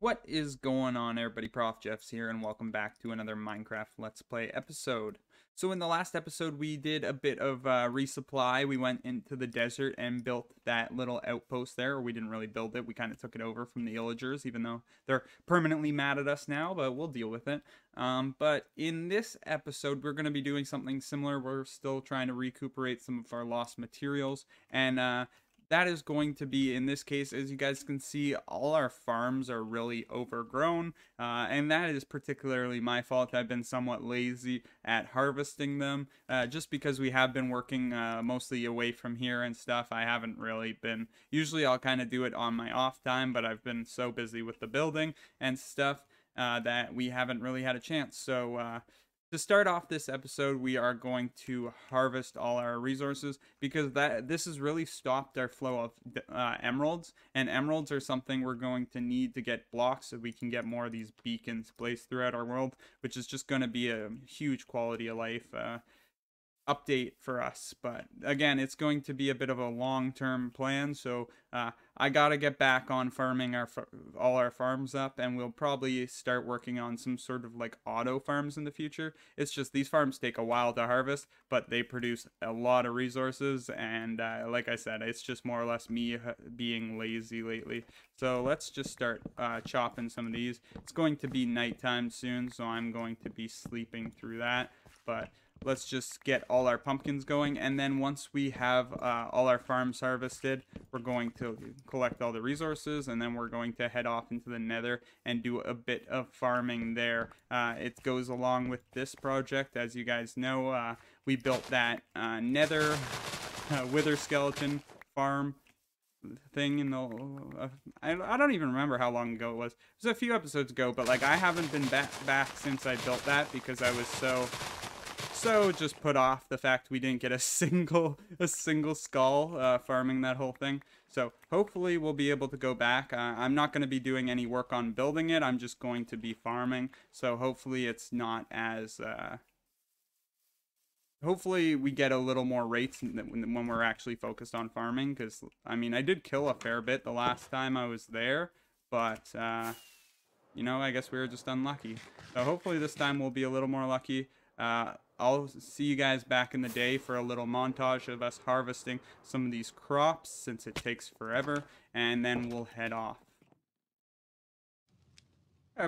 What is going on, everybody? Prof Jeffs here, and welcome back to another Minecraft Let's Play episode. So in the last episode, we did a bit of resupply. We went into the desert and built that little outpost there. We didn't really build it. We kind of took it over from the Illagers, even though they're permanently mad at us now, but we'll deal with it. But in this episode, we're going to be doing something similar. We're still trying to recuperate some of our lost materials, and that is going to be, in this case, as you guys can see, all our farms are really overgrown, and that is particularly my fault. I've been somewhat lazy at harvesting them, just because we have been working mostly away from here and stuff. I haven't really been, usually I'll kind of do it on my off time, but I've been so busy with the building and stuff that we haven't really had a chance. So to start off this episode, we are going to harvest all our resources because this has really stopped our flow of emeralds, and emeralds are something we're going to need to get blocks so we can get more of these beacons placed throughout our world, which is just going to be a huge quality of life update for us. But again, it's going to be a bit of a long-term plan, so I gotta get back on farming all our farms up, and we'll probably start working on some sort of like auto farms in the future. It's just these farms take a while to harvest, but they produce a lot of resources, and like I said, it's just more or less me being lazy lately. So let's just start chopping some of these. It's going to be nighttime soon, so I'm going to be sleeping through that, but let's just get all our pumpkins going, and then once we have all our farms harvested, we're going to collect all the resources, and then we're going to head off into the nether and do a bit of farming there. It goes along with this project. As you guys know, we built that nether wither skeleton farm thing in the I don't even remember how long ago it was. It was a few episodes ago, but like I haven't been back since I built that because I was so just put off the fact we didn't get a single skull farming that whole thing. So hopefully we'll be able to go back. I'm not going to be doing any work on building it. I'm just going to be farming. So hopefully it's not as hopefully we get a little more rates when we're actually focused on farming, because I mean I did kill a fair bit the last time I was there, but you know, I guess we were just unlucky. So hopefully this time we'll be a little more lucky. I'll see you guys back in the day for a little montage of us harvesting some of these crops, since it takes forever, and then we'll head off.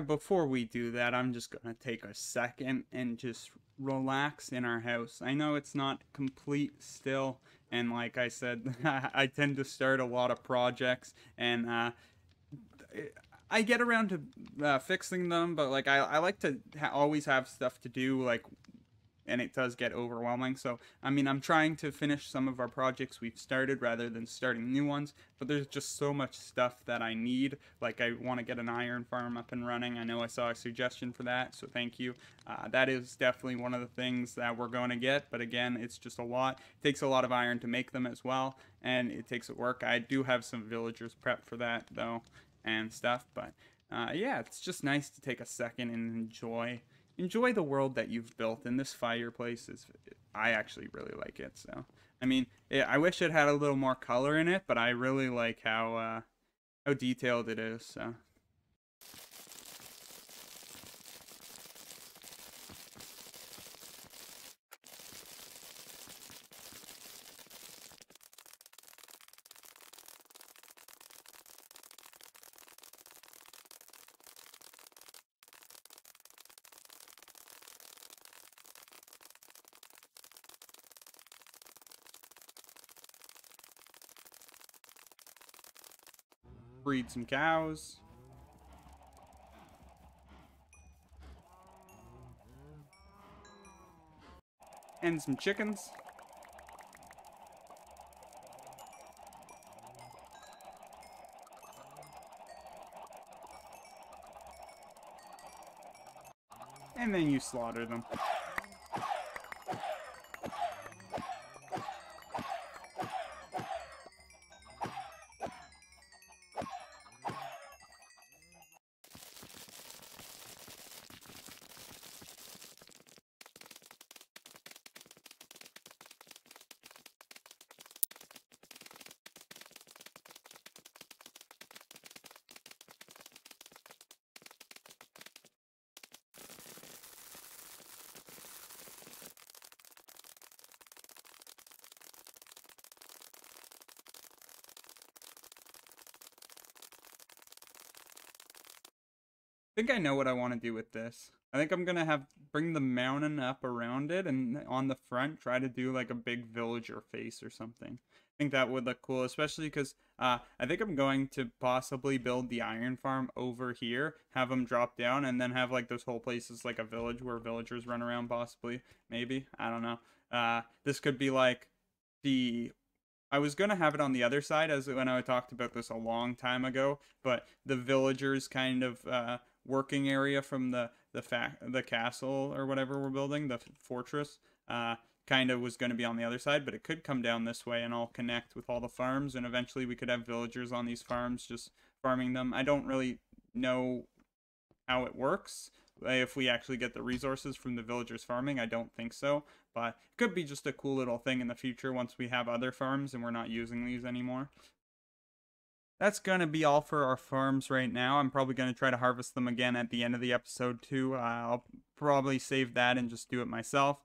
Before we do that, I'm just gonna take a second and just relax in our house. I know it's not complete still, and like I said, I tend to start a lot of projects, and I get around to fixing them, but like I like to always have stuff to do, like, and it does get overwhelming. So I mean, I'm trying to finish some of our projects we've started rather than starting new ones, but there's just so much stuff that I need. Like, I want to get an iron farm up and running. I know I saw a suggestion for that, so thank you. That is definitely one of the things that we're going to get, but again, it's just a lot. It takes a lot of iron to make them as well, and it takes work. I do have some villagers prepped for that though and stuff, but yeah, it's just nice to take a second and enjoy the world that you've built. And this fireplace is, I actually really like it. So I mean, I wish it had a little more color in it, but I really like how detailed it is. So breed some cows. And some chickens. And then you slaughter them. think I know what I want to do with this. I think I'm gonna bring the mountain up around it, and on the front try to do like a big villager face or something. I think that would look cool, especially because I think I'm going to possibly build the iron farm over here, have them drop down, and then have like this whole place is like a village where villagers run around, possibly, maybe, I don't know. This could be like the I was gonna have it on the other side as when I talked about this a long time ago, but the villagers kind of working area from the castle or whatever we're building, the fortress, kind of was going to be on the other side, but it could come down this way and all connect with all the farms, and eventually we could have villagers on these farms just farming them. I don't really know how it works. If we actually get the resources from the villagers farming, I don't think so, but it could be just a cool little thing in the future once we have other farms and we're not using these anymore. That's going to be all for our farms right now. I'm probably going to try to harvest them again at the end of the episode too. I'll probably save that and just do it myself,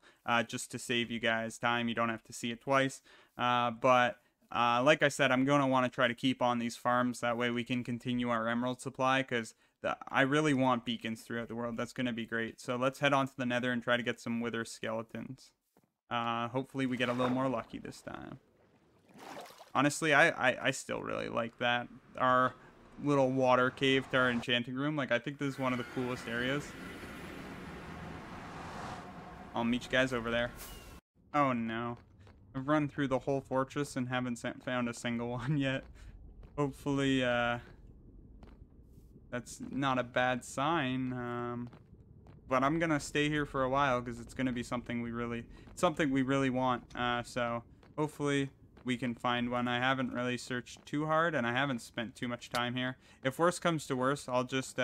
just to save you guys time. You don't have to see it twice. But like I said, I'm going to want to try to keep on these farms. That way we can continue our emerald supply, because I really want beacons throughout the world. That's going to be great. So let's head on to the nether and try to get some wither skeletons. Hopefully we get a little more lucky this time. Honestly, I still really like that. Our little water cave to our enchanting room. Like, I think this is one of the coolest areas. I'll meet you guys over there. Oh no. I've run through the whole fortress and haven't found a single one yet. Hopefully, that's not a bad sign. But I'm gonna stay here for a while because it's gonna be something we really want. So hopefully we can find one. I haven't really searched too hard, and I haven't spent too much time here. If worse comes to worse, I'll just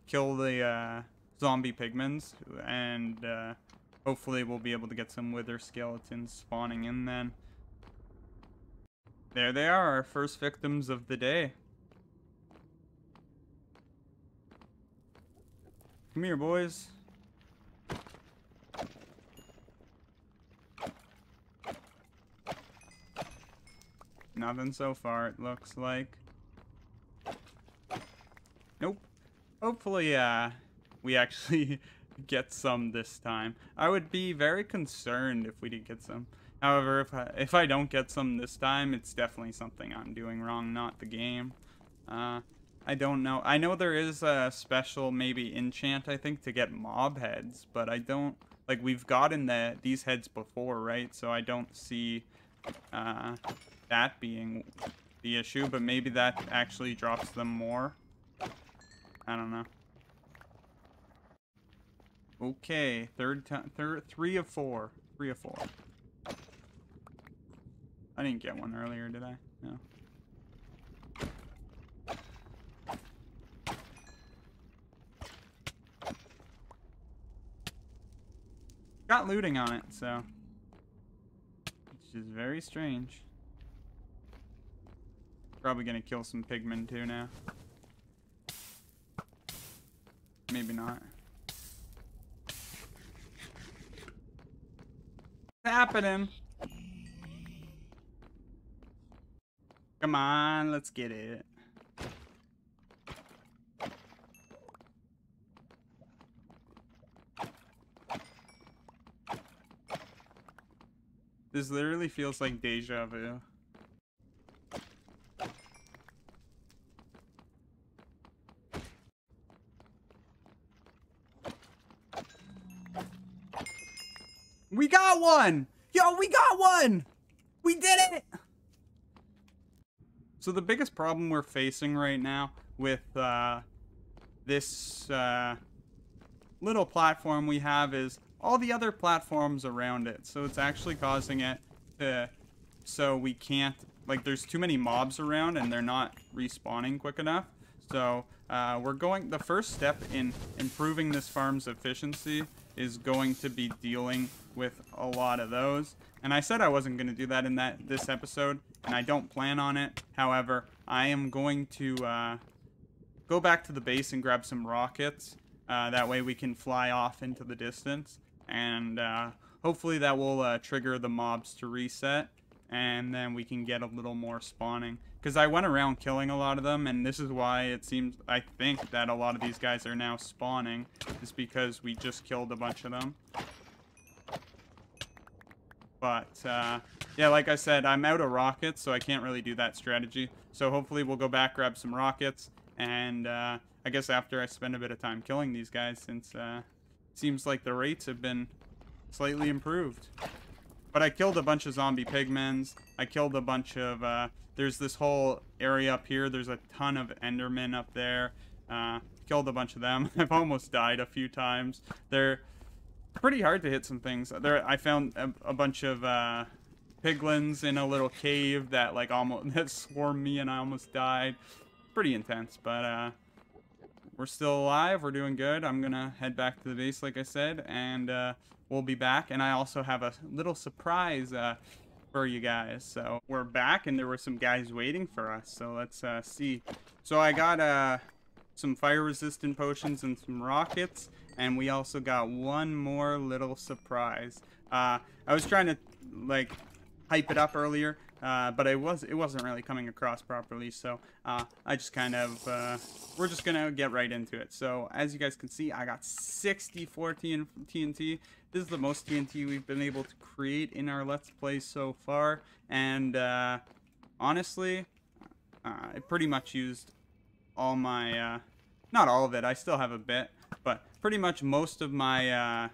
kill the zombie pigments, and hopefully we'll be able to get some wither skeletons spawning in then. There they are, our first victims of the day. Come here, boys. Nothing so far, it looks like. Nope. Hopefully, we actually get some this time. I would be very concerned if we didn't get some. However, if I don't get some this time, it's definitely something I'm doing wrong, not the game. I don't know. I know there is a special, maybe, enchant, I think, to get mob heads, but I don't... Like, we've gotten these heads before, right? So I don't see... that being the issue, but maybe that actually drops them more. I don't know. Okay, three of four. I didn't get one earlier, did I? No. Got looting on it, so. Which is very strange. Probably gonna kill some pigmen too now. Maybe not. What's happening? Come on, let's get it. This literally feels like deja vu. We got one! Yo, we got one! We did it! So the biggest problem we're facing right now with this little platform we have is all the other platforms around it. So it's actually causing it to... So we can't... Like, there's too many mobs around and they're not respawning quick enough. So we're going... The first step in improving this farm's efficiency is going to be dealing with a lot of those. And I said I wasn't going to do that in this episode, and I don't plan on it. However, I am going to go back to the base and grab some rockets. That way we can fly off into the distance. And hopefully that will trigger the mobs to reset. and then we can get a little more spawning. Because I went around killing a lot of them, and this is why it seems, I think, that a lot of these guys are now spawning, is because we just killed a bunch of them. But, yeah, like I said, I'm out of rockets, so I can't really do that strategy. So hopefully we'll go back, grab some rockets, and I guess after I spend a bit of time killing these guys, since it seems like the rates have been slightly improved. But I killed a bunch of zombie pigmens. I killed a bunch of, there's this whole area up here. There's a ton of endermen up there. Killed a bunch of them. I've almost died a few times. They're pretty hard to hit some things. I found a bunch of piglins in a little cave that like almost that swarmed me and I almost died. Pretty intense, but we're still alive. We're doing good. I'm gonna head back to the base, like I said, and we'll be back. And I also have a little surprise for you guys. So we're back, and there were some guys waiting for us. So let's see. So I got some fire-resistant potions and some rockets, and we also got one more little surprise. I was trying to like hype it up earlier, but it wasn't really coming across properly. So I just kind of we're just gonna get right into it. So as you guys can see, I got 64 TNT. This is the most TNT we've been able to create in our Let's Play so far, and honestly, I pretty much used all my not all of it. I still have a bit, but pretty much most of my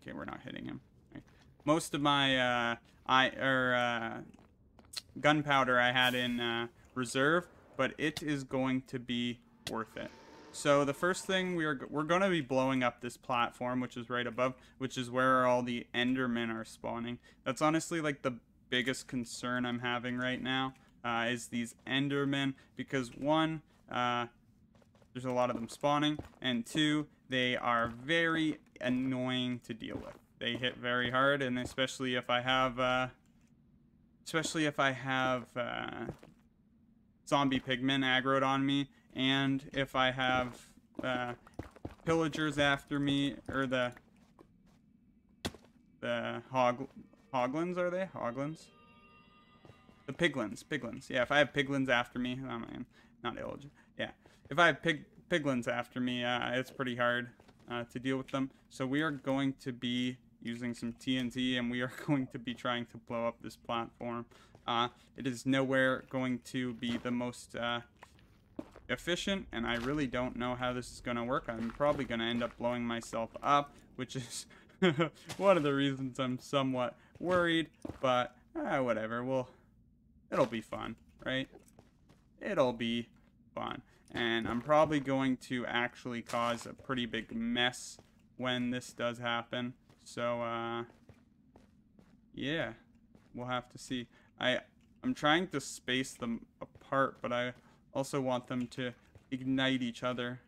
okay, we're not hitting him. Okay. Most of my gunpowder I had in reserve, but it is going to be worth it. So the first thing we're going to be blowing up this platform, which is right above, which is where all the endermen are spawning. That's honestly like the biggest concern I'm having right now, is these endermen, because one, there's a lot of them spawning, and two, they are very annoying to deal with. They hit very hard, and especially if I have zombie pigmen aggroed on me, and if I have pillagers after me, or the hoglins, are they? Hoglins? The piglins. Yeah, if I have piglins after me, oh man, not eligible. Yeah, if I have piglins after me, it's pretty hard to deal with them. So we are going to be using some TNT, and we are going to be trying to blow up this platform. It is nowhere going to be the most efficient, and I really don't know how this is going to work. I'm probably going to end up blowing myself up, which is one of the reasons I'm somewhat worried, but whatever. It'll be fun, right? It'll be fun. And I'm probably going to actually cause a pretty big mess when this does happen. So, yeah, we'll have to see. I'm trying to space them apart, but I also want them to ignite each other.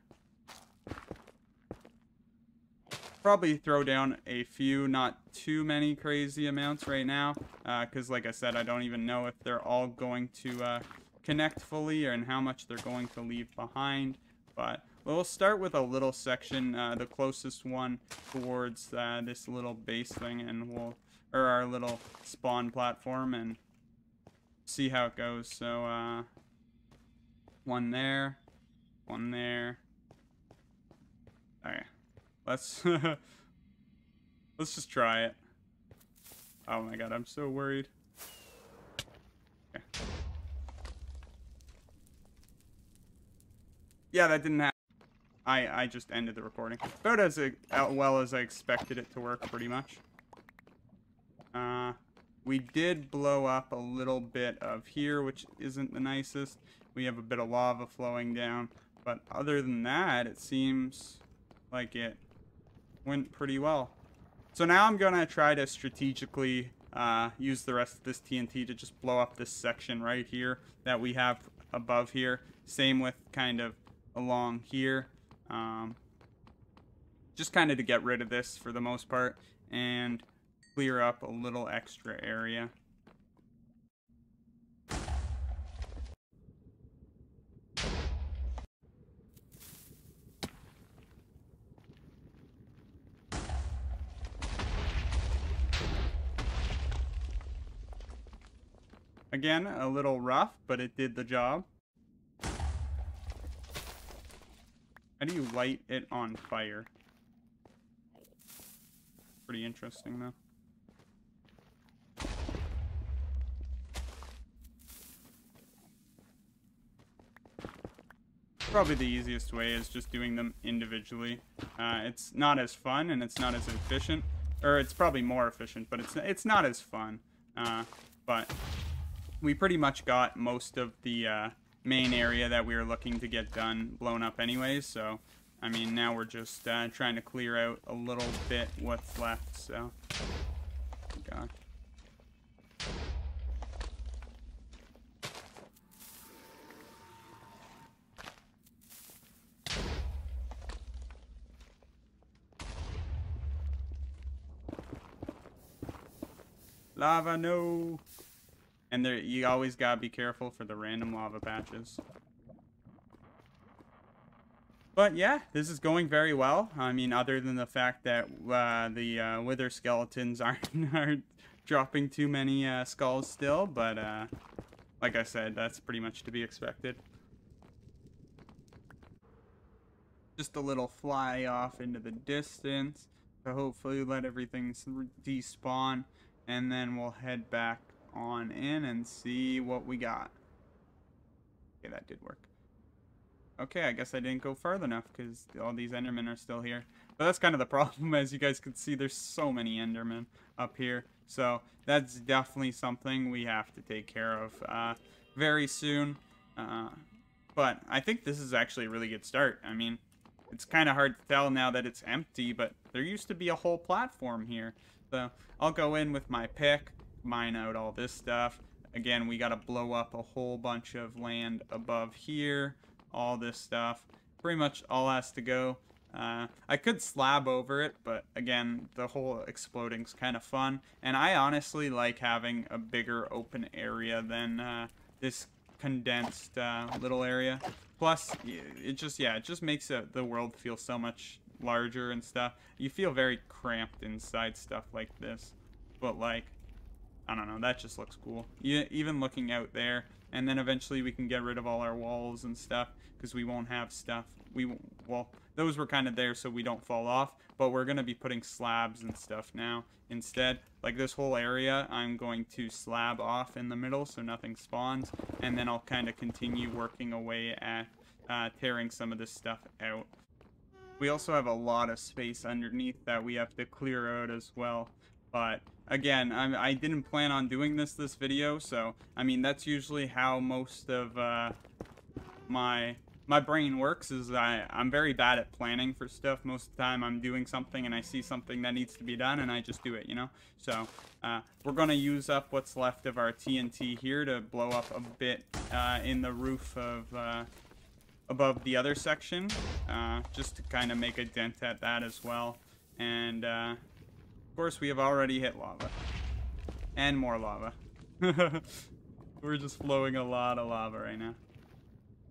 Probably throw down a few, not too many crazy amounts right now, because like I said, I don't even know if they're all going to connect fully, and how much they're going to leave behind. But we'll start with a little section, the closest one towards this little base thing, and or our little spawn platform, and see how it goes. So one there. Okay, let's let's just try it. Oh my god, I'm so worried. Okay. Yeah, that didn't happen. I just ended the recording. About as well as I expected it to work, pretty much. We did blow up a little bit of here, which isn't the nicest. We have a bit of lava flowing down, but other than that, it seems like it went pretty well. So now I'm gonna try to strategically use the rest of this TNT to just blow up this section right here that we have above here. Same with kind of along here. Just kind of to get rid of this for the most part and clear up a little extra area. Again, a little rough, but it did the job. How do you light it on fire? Pretty interesting, though. Probably the easiest way is just doing them individually. It's not as fun and it's not as efficient, or it's probably more efficient, but it's not as fun. But we pretty much got most of the main area that we were looking to get done blown up anyways. So I mean, now we're just trying to clear out a little bit what's left. So God. Lava, no! And there, you always gotta be careful for the random lava patches. But yeah, this is going very well. I mean, other than the fact that the wither skeletons aren't dropping too many skulls still. But like I said, that's pretty much to be expected. Just a little fly off into the distance to hopefully let everything despawn. And then we'll head back on in and see what we got. Okay, that did work. Okay, I guess I didn't go far enough because all these Endermen are still here. But that's kind of the problem. As you guys can see, there's so many Endermen up here. So that's definitely something we have to take care of very soon. But I think this is actually a really good start. I mean, it's kind of hard to tell now that it's empty, but there used to be a whole platform here. So I'll go in with my pick, mine out all this stuff. Again, we got to blow up a whole bunch of land above here. All this stuff. Pretty much all has to go. I could slab over it, but again, the whole exploding's kind of fun. And I honestly like having a bigger open area than this condensed little area. Plus, it just makes the world feel so much larger and stuff. You feel very cramped inside stuff like this. But like, I don't know, that just looks cool. Even looking out there, and then eventually we can get rid of all our walls and stuff because we won't have stuff. Well, those were kind of there so we don't fall off, but we're going to be putting slabs and stuff now instead. Like this whole area, I'm going to slab off in the middle so nothing spawns, and then I'll kind of continue working away at tearing some of this stuff out. We also have a lot of space underneath that we have to clear out as well. But again, I didn't plan on doing this video, so I mean that's usually how most of my brain works. Is I'm very bad at planning for stuff. Most of the time I'm doing something and I see something that needs to be done and I just do it, you know. So we're gonna use up what's left of our TNT here to blow up a bit in the roof of above the other section, just to kind of make a dent at that as well. And of course, we have already hit lava. And more lava. We're just flowing a lot of lava right now.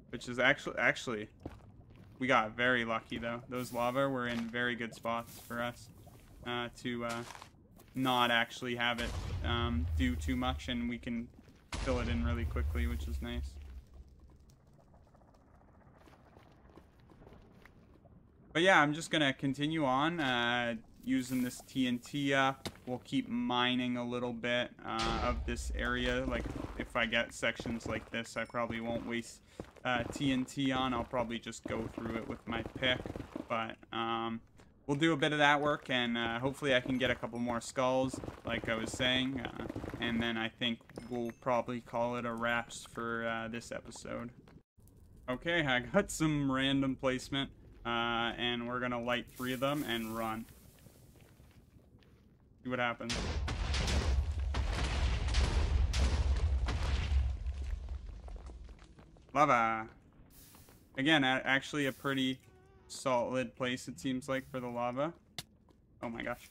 Which is actually, we got very lucky though. Those lava were in very good spots for us to not actually have it do too much, and we can fill it in really quickly, which is nice. But yeah, I'm just gonna continue on using this TNT up. We'll keep mining a little bit of this area. Like if I get sections like this, I probably won't waste TNT on. I'll probably just go through it with my pick. But we'll do a bit of that work, and hopefully I can get a couple more skulls, like I was saying. And then I think we'll probably call it a wraps for this episode. Okay, I got some random placement. And we're gonna light 3 of them and run. See what happens. Lava. Again, actually a pretty solid place it seems like for the lava. Oh my gosh.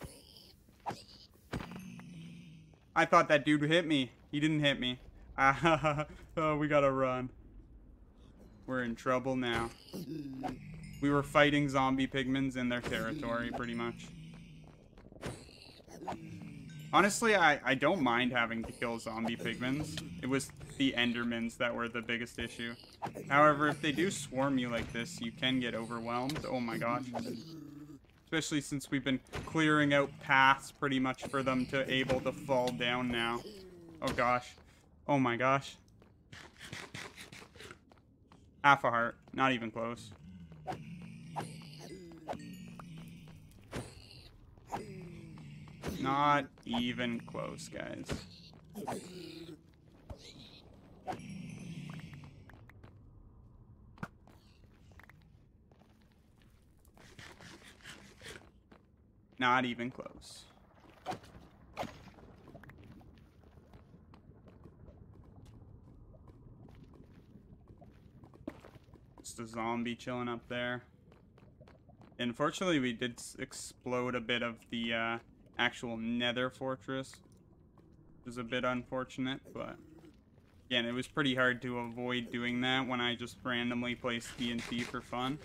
I thought that dude hit me. He didn't hit me. Oh, we gotta run. We're in trouble now. We were fighting zombie pigments in their territory, pretty much. Honestly, I don't mind having to kill zombie pigments. It was the endermans that were the biggest issue. However, if they do swarm you like this, you can get overwhelmed. Oh my gosh. Especially since we've been clearing out paths pretty much for them to able to fall down now. Oh gosh. Oh my gosh. Half a heart. Not even close. Not even close, guys. Not even close. Just a zombie chilling up there. Unfortunately, we did explode a bit of the actual nether fortress. It was a bit unfortunate, but again, it was pretty hard to avoid doing that when I just randomly placed TNT for fun.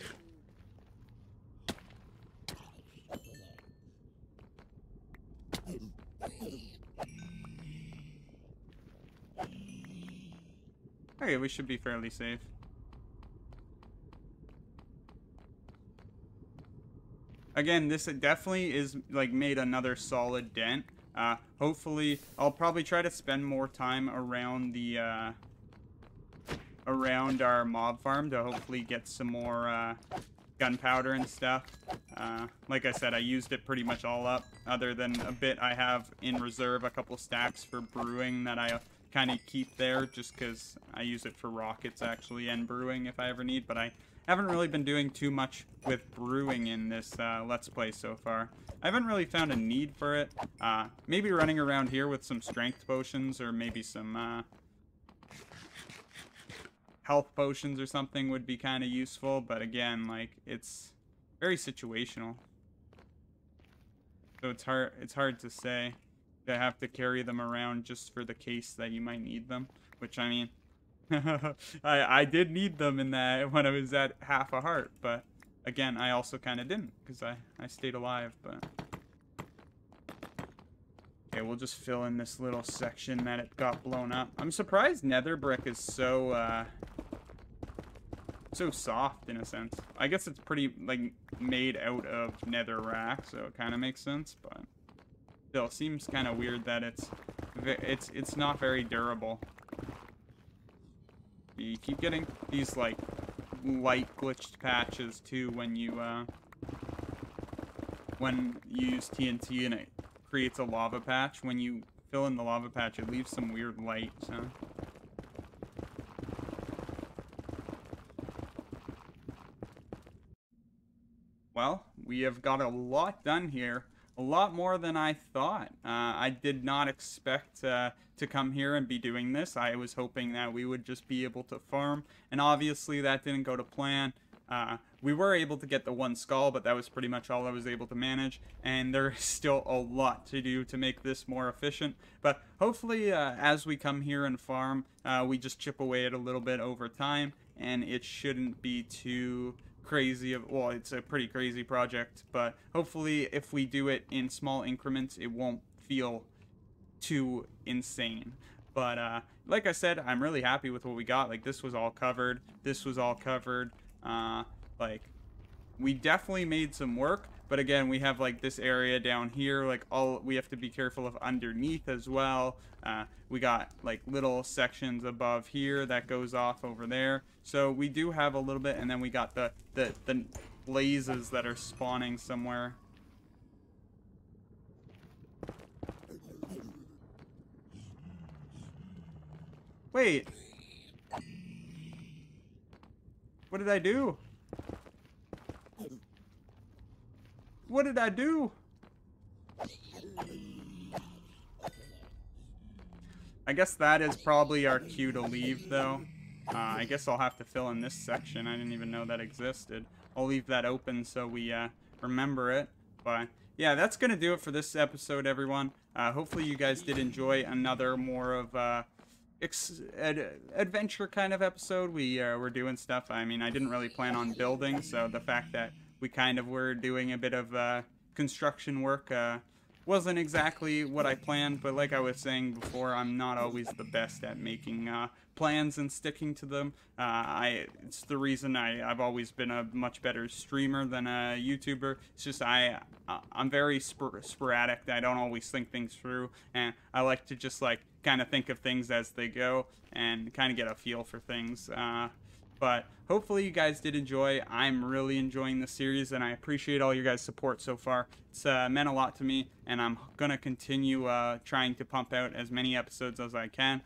Okay, we should be fairly safe. Again, this definitely is like made another solid dent. Hopefully, I'll probably try to spend more time around the around our mob farm to hopefully get some more gunpowder and stuff. Like I said, I used it pretty much all up, other than a bit I have in reserve, a couple stacks for brewing that I kind of keep there just because I use it for rockets actually and brewing if I ever need, but I haven't really been doing too much with brewing in this Let's Play so far. I haven't really found a need for it. Maybe running around here with some strength potions or maybe some health potions or something would be kind of useful, but again, like, it's very situational. So it's hard to say. To have to carry them around just for the case that you might need them, which I mean, I did need them in that when I was at half a heart, but again, I also kind of didn't because I stayed alive. But okay, we'll just fill in this little section that it got blown up. I'm surprised nether brick is so so soft in a sense. I guess it's pretty like made out of netherrack, so it kind of makes sense, but still seems kind of weird that it's not very durable. You keep getting these like light glitched patches too when you use TNT and it creates a lava patch. When you fill in the lava patch, it leaves some weird light. So. Well, we have got a lot done here. A lot more than I thought. I did not expect to come here and be doing this. I was hoping that we would just be able to farm, and obviously that didn't go to plan. We were able to get the one skull, but that was pretty much all I was able to manage, and there is still a lot to do to make this more efficient. But hopefully, as we come here and farm, we just chip away at a little bit over time, and it shouldn't be too crazy. Well, it's a pretty crazy project, but hopefully if we do it in small increments, it won't feel too insane. But like I said, I'm really happy with what we got. Like, this was all covered. This was all covered. Like, we definitely made some work, but again, we have like this area down here, like all we have to be careful of underneath as well. We got like little sections above here that goes off over there, so we do have a little bit, and then we got the blazes that are spawning somewhere. Wait, what did I do? What did I do? I guess that is probably our cue to leave, though. I guess I'll have to fill in this section. I didn't even know that existed. I'll leave that open so we remember it. But yeah, that's going to do it for this episode, everyone. Hopefully you guys did enjoy another more of adventure kind of episode. We were doing stuff. I mean, I didn't really plan on building, so the fact that we kind of were doing a bit of construction work wasn't exactly what I planned, but like I was saying before, I'm not always the best at making plans and sticking to them. It's the reason I've always been a much better streamer than a YouTuber. It's just I'm very sporadic. I don't always think things through, and I like to just like kind of think of things as they go and kind of get a feel for things. But hopefully you guys did enjoy. I'm really enjoying the series, and I appreciate all your guys' support so far. It's meant a lot to me, and I'm going to continue trying to pump out as many episodes as I can.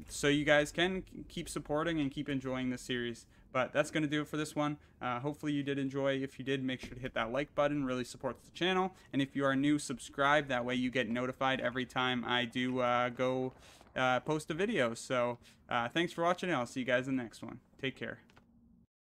So you guys can keep supporting and keep enjoying the series. But that's going to do it for this one. Hopefully you did enjoy. If you did, make sure to hit that like button. Really supports the channel. And if you are new, subscribe. That way you get notified every time I do go post a video. So thanks for watching. I'll see you guys in the next one. Take care.